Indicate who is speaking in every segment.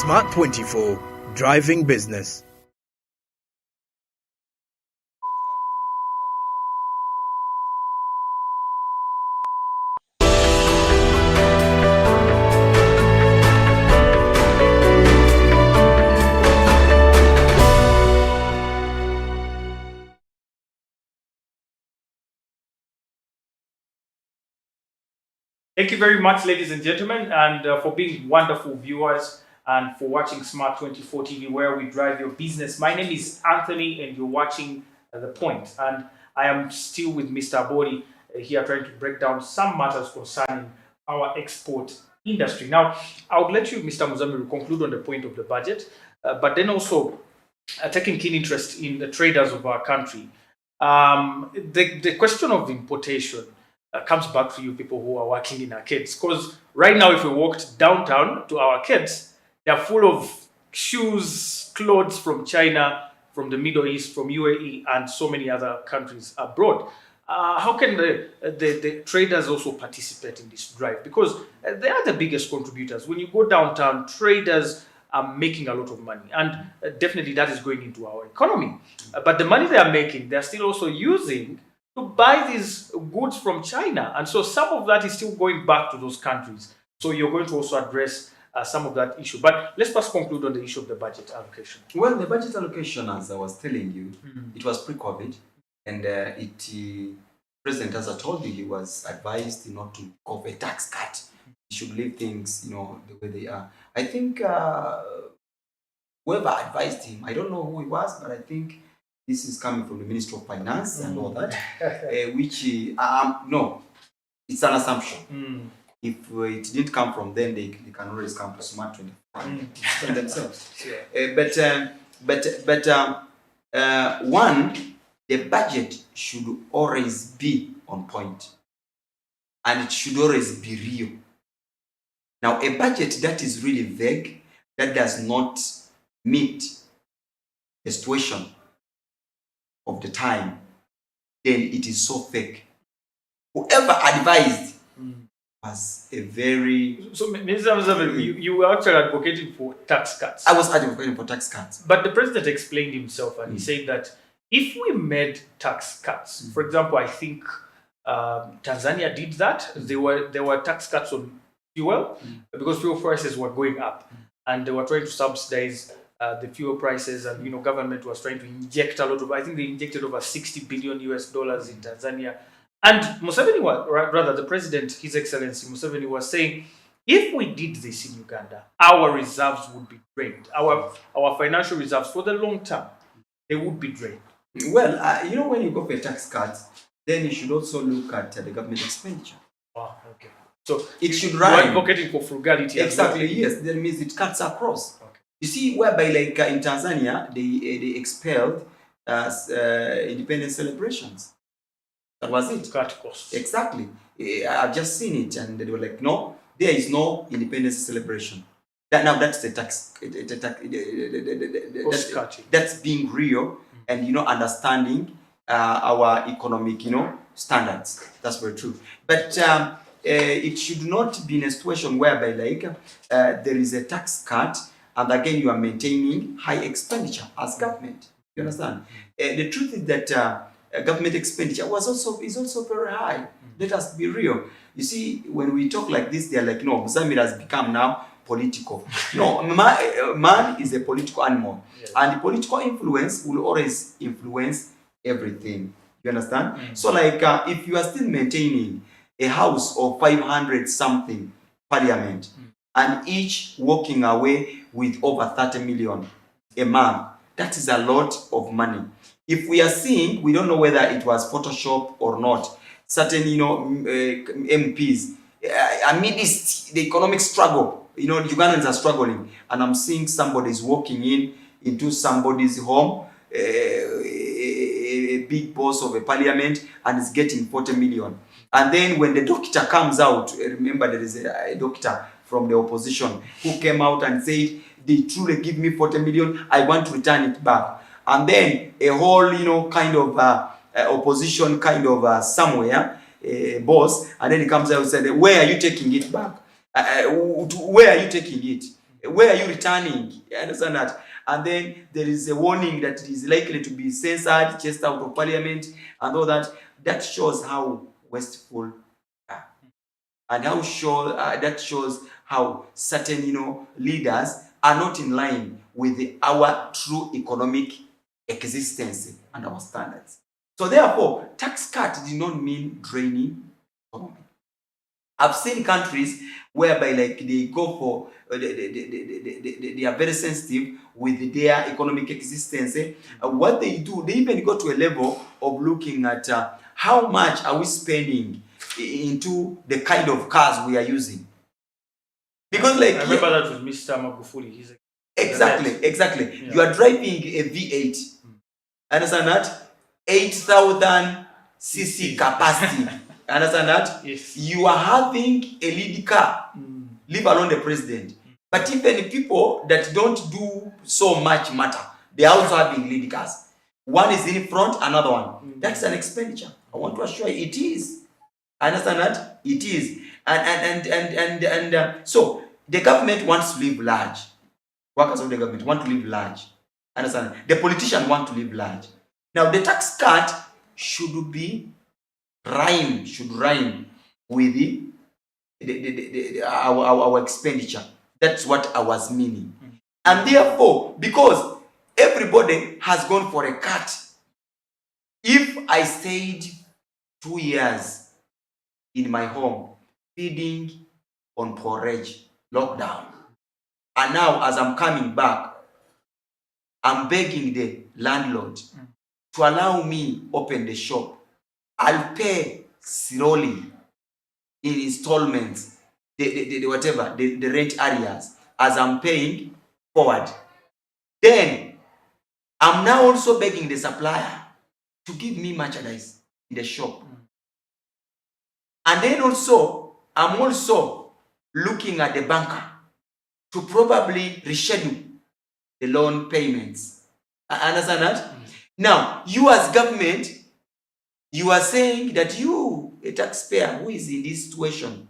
Speaker 1: SMART24, driving business.
Speaker 2: Thank you very much, ladies and gentlemen, and for being wonderful viewers and for watching SMART24 TV, where we drive your business. My name is Anthony, and you're watching The Point. And I am still with Mr. Abori here, trying to break down some matters concerning our export industry. Now, I would let you, Mr. Muzamiru, conclude on the point of the budget, but then also taking keen interest in the traders of our country. The question of importation comes back to you people who are working in arcades, because right now if we walked downtown to our arcades, they're full of shoes, clothes from China, from the Middle East, from UAE, and so many other countries abroad. How can the traders also participate in this drive? Because they are the biggest contributors. When you go downtown, traders are making a lot of money, and definitely that is going into our economy. But the money they are making, they're still also using to buy these goods from China. And so some of that is still going back to those countries. So you're going to also address some of that issue. But let's first conclude on the issue of the budget allocation.
Speaker 3: Well, the budget allocation, as I was telling you, it was pre-COVID. And President, as I told you, he was advised not to go for a tax cut. He should leave things, the way they are. I think whoever advised him, I don't know who he was, but I think this is coming from the Ministry of Finance and all that, which, no, it's an assumption. If it didn't come from them, they can always come to SMART24 themselves. One, the budget should always be on point, and it should always be real. Now, a budget that is really vague, that does not meet the situation of the time, then it is so fake. Whoever advised was a very...
Speaker 2: So, Mr. Muzamiru, you were actually advocating for tax cuts.
Speaker 3: I was advocating for tax cuts.
Speaker 2: But the president explained himself, and he said that if we made tax cuts, for example, I think Tanzania did that. There were tax cuts on fuel because fuel prices were going up, and they were trying to subsidize the fuel prices, and government was trying to inject a lot of, I think they injected over $60 billion in Tanzania. And Museveni was, rather the president, His Excellency Museveni, was saying, if we did this in Uganda, our reserves would be drained. Our financial reserves for the long term, they would be drained.
Speaker 3: Well, when you go for a tax cut, then you should also look at the government expenditure.
Speaker 2: Oh, okay. So
Speaker 3: it should run.
Speaker 2: You're advocating for frugality.
Speaker 3: Exactly, yes. That means it cuts across. Okay. You see, whereby like in Tanzania, they expelled independence celebrations. That was it.
Speaker 2: Cut costs.
Speaker 3: Exactly. I've just seen it, and they were like, no, there is no independence celebration. That's the tax. That's being real and understanding our economic standards. That's very true. But it should not be in a situation whereby there is a tax cut, and again you are maintaining high expenditure as government. You understand? The truth is that government expenditure is also very high. Let us be real. You see, when we talk like this, they are like, no, Muzamiru has become now political. No, man is a political animal. Yes. And the political influence will always influence everything. You understand? So if you are still maintaining a house of 500 something parliament, and each walking away with over 30 million a month, that is a lot of money. If we are seeing, we don't know whether it was Photoshop or not, certain MPs, amidst the economic struggle, Ugandans are struggling, and I'm seeing somebody is walking into somebody's home, a big boss of a parliament, and is getting 40 million. And then when the doctor comes out, remember there is a doctor from the opposition who came out and said, they truly give me 40 million, I want to return it back. And then a whole, kind of opposition somewhere, boss, and then he comes out and says, where are you taking it back? Where are you taking it? Where are you returning? You understand that? And then there is a warning that it is likely to be censored, chased out of parliament, and all that. That shows how wasteful are. And how that shows how certain leaders are not in line with our true economic existence and our standards. So therefore, tax cut did not mean draining economy. I've seen countries whereby like they go for they are very sensitive with their economic existence. What they do, they even go to a level of looking at how much are we spending into the kind of cars we are using. Because like
Speaker 2: I remember that with Mr. Magufuli. He's like,
Speaker 3: exactly.
Speaker 2: Yeah.
Speaker 3: You are driving a V8. Understand that? 8,000 cc capacity. Understand that?
Speaker 2: Yes.
Speaker 3: You are having a lead car, leave alone the president. But even people that don't do so much matter, they are also having lead cars. One is in front, another one. That's an expenditure. I want to assure you it is. Understand that? It is. And so the government wants to live large. Workers of the government want to live large. Understand? The politicians want to live large. Now the tax cut should rhyme with our expenditure. That's what I was meaning. And therefore, because everybody has gone for a cut, if I stayed 2 years in my home feeding on porridge, lockdown, and now as I'm coming back, I'm begging the landlord to allow me open the shop. I'll pay slowly in installments, the rent areas as I'm paying forward. Then I'm now also begging the supplier to give me merchandise in the shop. And then also, I'm also looking at the banker to probably reschedule the loan payments. Understand that? Now, you as government, you are saying that you, a taxpayer who is in this situation,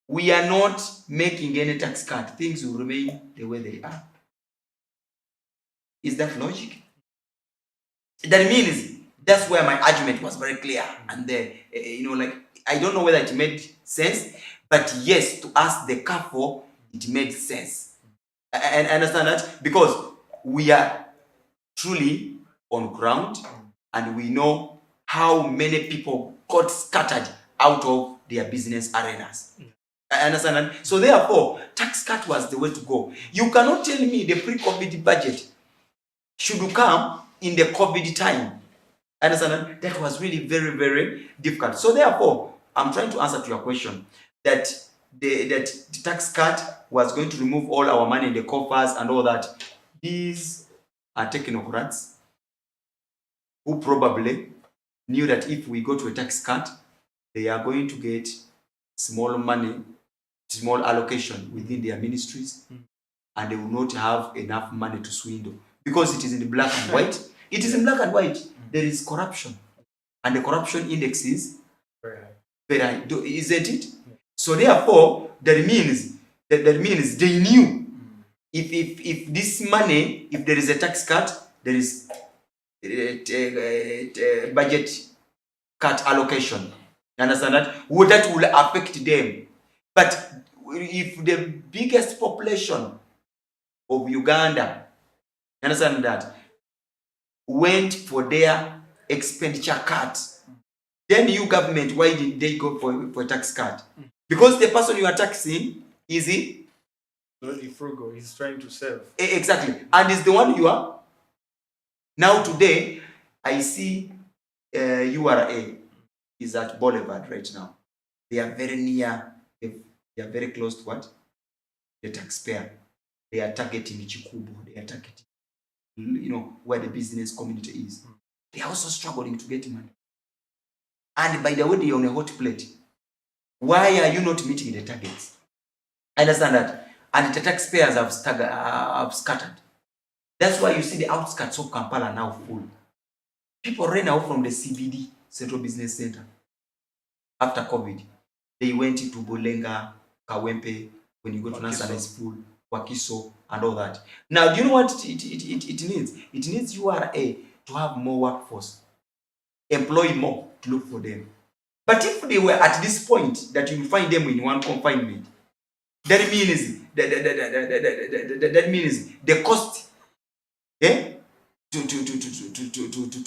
Speaker 3: we are not making any tax cut. Things will remain the way they are. Is that logic? That means that's where my argument was very clear. And I don't know whether it made sense, but yes, to ask the careful, it made sense. And understand that? Because we are truly on ground and we know how many people got scattered out of their business arenas. I understand that? So therefore, tax cut was the way to go. You cannot tell me the pre-COVID budget should come in the COVID time. I understand that? That was really very, very difficult. So therefore, I'm trying to answer to your question that the tax cut was going to remove all our money in the coffers and all that. These are technocrats who probably knew that if we go to a tax cut, they are going to get small money, small allocation within their ministries, and they will not have enough money to swindle. Because it is in the black and white. It is in black and white. There is corruption. And the corruption index is very high, isn't it? So therefore, that means they knew if this money, if there is a tax cut, there is a budget cut allocation. You understand that? That will affect them. But if the biggest population of Uganda, you understand that, went for their expenditure cut, then you government, why did they go for a tax cut? Because the person you are taxing is
Speaker 2: really frugal. He's trying to save.
Speaker 3: Exactly. And is the one you are. Now today, I see URA is at Boulevard right now. They are very near, they are very close to what? The taxpayer. They are targeting Chikubo. They are targeting, where the business community is. They are also struggling to get money. And by the way, they are on a hot plate. Why are you not meeting the targets? I understand that. And the taxpayers have scattered. That's why you see the outskirts of Kampala now full. People ran out from the CBD, Central Business Center. After COVID, they went into Bolenga, Kawempe. When you go to Nassana, it's full. Wakiso, and all that. Now, do you know what it needs? It needs URA to have more workforce, employ more to look for them. But if they were at this point that you find them in one confinement, that means that means the cost, to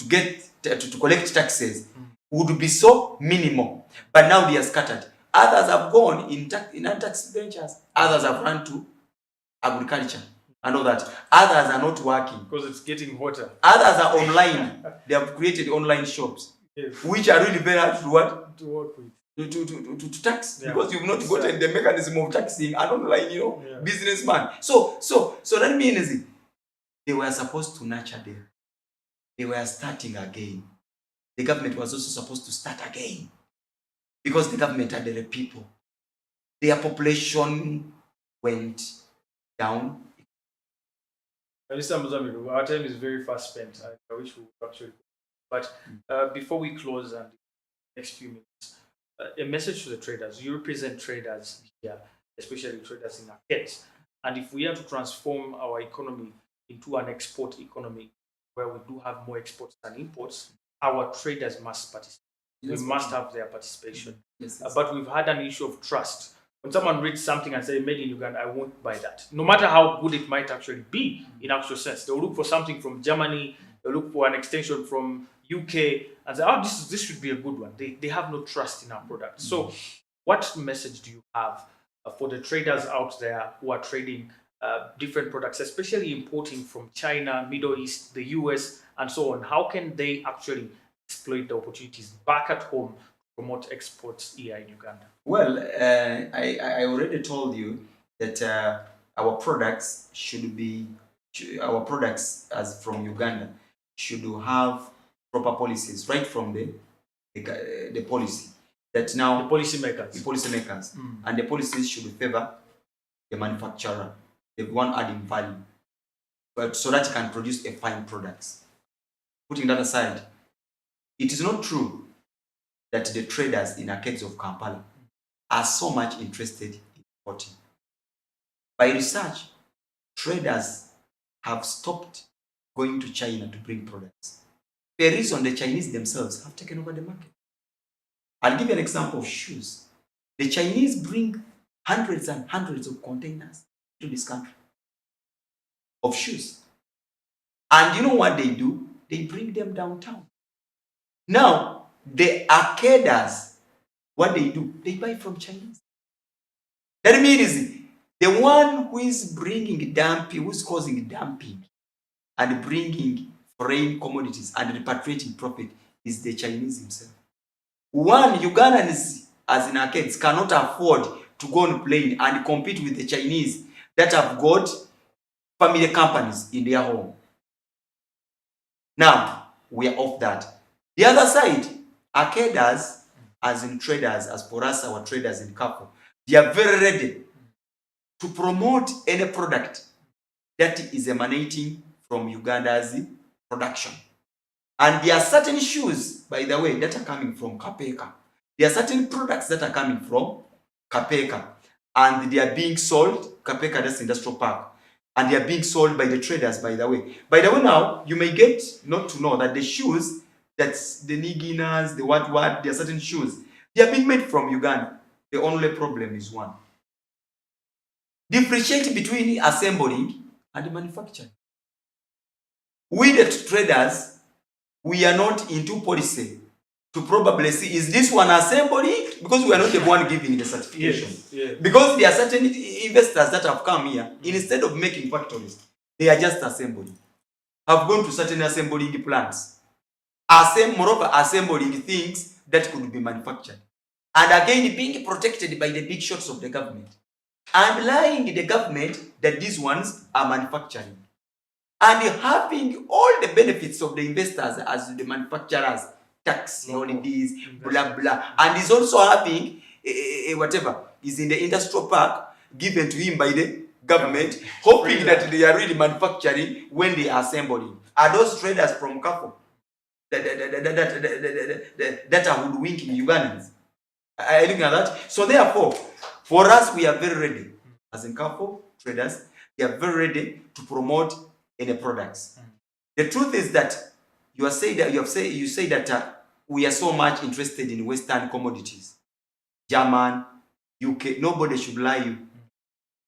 Speaker 3: get to collect taxes would be so minimal. But now they are scattered. Others have gone in tax ventures. Others have run to agriculture and all that. Others are not working
Speaker 2: because it's getting hotter.
Speaker 3: Others are online. They have created online shops, which are really very hard to what?
Speaker 2: To work with.
Speaker 3: To tax, because you've not gotten the mechanism of taxing an online, businessman. So that means they were supposed to nurture them. They were starting again. The government was also supposed to start again, because the government had the people. Their population went down.
Speaker 2: Mr. Mozambique, our time is very fast spent. I wish we would actually. But before we close and the next few minutes, a message to the traders. You represent traders here, especially traders in arcades. And if we are to transform our economy into an export economy where we do have more exports than imports, our traders must participate. We must have their participation. But we've had an issue of trust. When someone reads something and says, made in Uganda, I won't buy that. No matter how good it might actually be in actual sense. They'll look for something from Germany, they'll look for an extension from UK and say, oh, this should be a good one. They have no trust in our product. So what message do you have for the traders out there who are trading different products, especially importing from China, Middle East, the US, and so on? How can they actually exploit the opportunities back at home to promote exports here in Uganda?
Speaker 3: Well, I already told you that our products as from Uganda should have proper policies right from the policy. That now
Speaker 2: the policymakers,
Speaker 3: and the policies should favor the manufacturer, the one adding value, but so that it can produce a fine products. Putting that aside, it is not true that the traders in arcades of Kampala are so much interested in importing. By research, traders have stopped going to China to bring products. The reason the Chinese themselves have taken over the market. I'll give you an example of shoes. The Chinese bring hundreds and hundreds of containers to this country of shoes. And you know what they do? They bring them downtown. Now, the arcaders, what they do? They buy from Chinese. That means the one who is bringing dumping, who is causing dumping and bringing foreign commodities and repatriating profit is the Chinese himself. One, Ugandans as in arcades cannot afford to go on a plane and compete with the Chinese that have got family companies in their home. Now, we are off that. The other side, arcaders, as in traders, as for us, our traders in Kapo, they are very ready to promote any product that is emanating from Uganda's production. And there are certain shoes, by the way, that are coming from Kapeka. There are certain products that are coming from Kapeka. And they are being sold, Kapeka, that's industrial park. And they are being sold by the traders, by the way. By the way, now, you may get not to know that the shoes, that's the Niginas, the what, there are certain shoes. They are being made from Uganda. The only problem is one. Differentiate between assembling and manufacturing. We, the traders, we are not into policy to probably see, is this one assembling? Because we are not the one giving the certification.
Speaker 2: Yes.
Speaker 3: Because there are certain investors that have come here, instead of making factories, they are just assembling. Have gone to certain assembling plants. Moreover, assembling things that could be manufactured. And again, being protected by the big shots of the government. And lying the government that these ones are manufacturing. And having all the benefits of the investors as the manufacturers, tax, holidays, blah, blah. And he's also having whatever is in the industrial park given to him by the government, hoping that they are really manufacturing when they are assembling. Are those traders from Kafo that are hoodwinking Ugandans? Are you looking at that? So therefore, for us, we are very ready. As in Kafo traders, they are very ready to promote any products. The truth is that you say that we are so much interested in Western commodities. German, UK, nobody should lie you.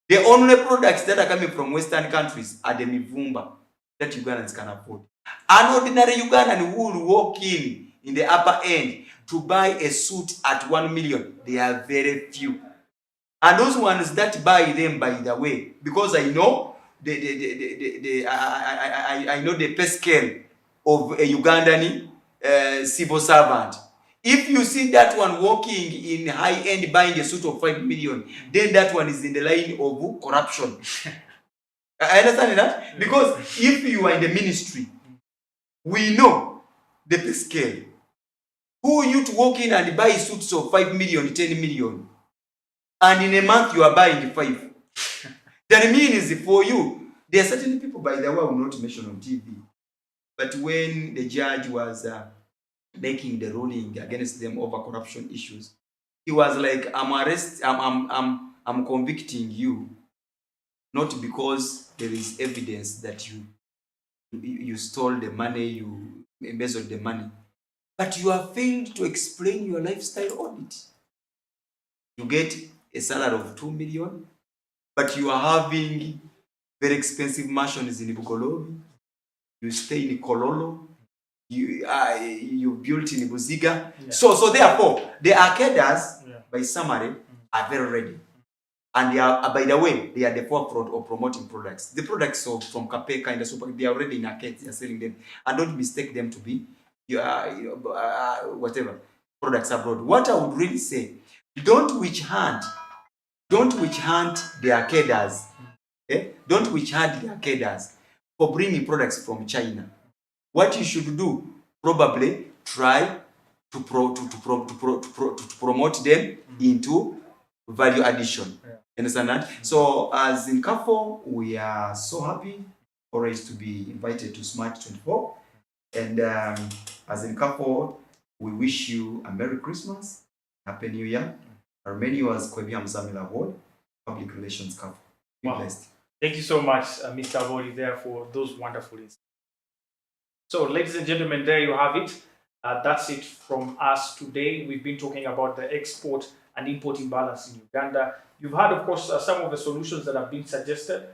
Speaker 3: The only products that are coming from Western countries are the mivumba that Ugandans can afford. An ordinary Ugandan who will walk in the upper end to buy a suit at 1 million, they are very few. And those ones that buy them, by the way, because I know I know the pay scale of a Ugandan civil servant. If you see that one walking in high end buying a suit of 5 million, then that one is in the line of corruption. I understand that? Because if you are in the ministry, we know the pay scale. Who are you to walk in and buy suits of 5 million, 10 million? And in a month you are buying 5. That means for you, there are certain people, by the way, I will not mention on TV. But when the judge was making the ruling against them over corruption issues, he was like, I'm convicting you, not because there is evidence that you stole the money, you embezzled the money, but you have failed to explain your lifestyle audit. You get a salary of 2 million, but you are having very expensive mansions in Bugolobi. You stay in Kololo. You built in Buziga. Yeah. So therefore, the arcaders, by summary, are very ready. And they are, by the way, they are the forefront of promoting products. The products from Kapeka and the super, they are already in arcades, they are selling them. And don't mistake them to be whatever products abroad. What I would really say, don't witch hunt the arcaders. Don't witch hunt the arcaders for bringing products from China. What you should do, probably try to promote them into value addition. Understand that? So as in CAFO, we are so happy always to be invited to SMART24. And as in CAFO, we wish you a Merry Christmas, Happy New Year. Our menu was Kwebia Mzamila Award, Public Relations CAFO. Be blessed.
Speaker 2: Thank you so much, Mr. Abodi, there for those wonderful insights. So, ladies and gentlemen, there you have it. That's it from us today. We've been talking about the export and import imbalance in Uganda. You've heard, of course, some of the solutions that have been suggested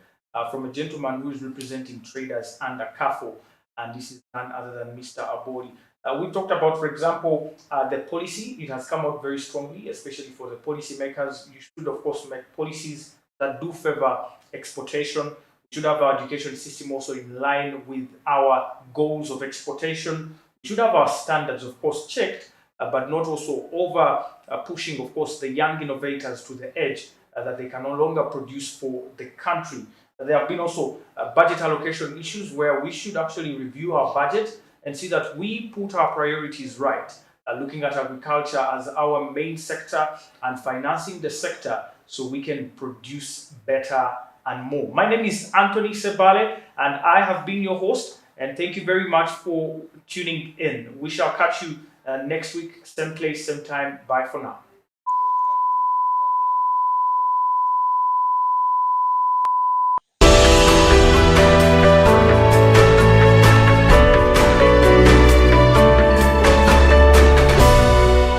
Speaker 2: from a gentleman who is representing traders under CAFO, and this is none other than Mr. Abodi. We talked about, for example, the policy. It has come out very strongly, especially for the policymakers. You should, of course, make policies that do favor exportation. We should have our education system also in line with our goals of exportation. We should have our standards, of course, checked, but not also over pushing, of course, the young innovators to the edge that they can no longer produce for the country. There have been also budget allocation issues where we should actually review our budget and see that we put our priorities right, looking at agriculture as our main sector and financing the sector so we can produce better and more. My name is Anthony Sebale, and I have been your host, and thank you very much for tuning in. We shall catch you next week, same place, same time. Bye for now.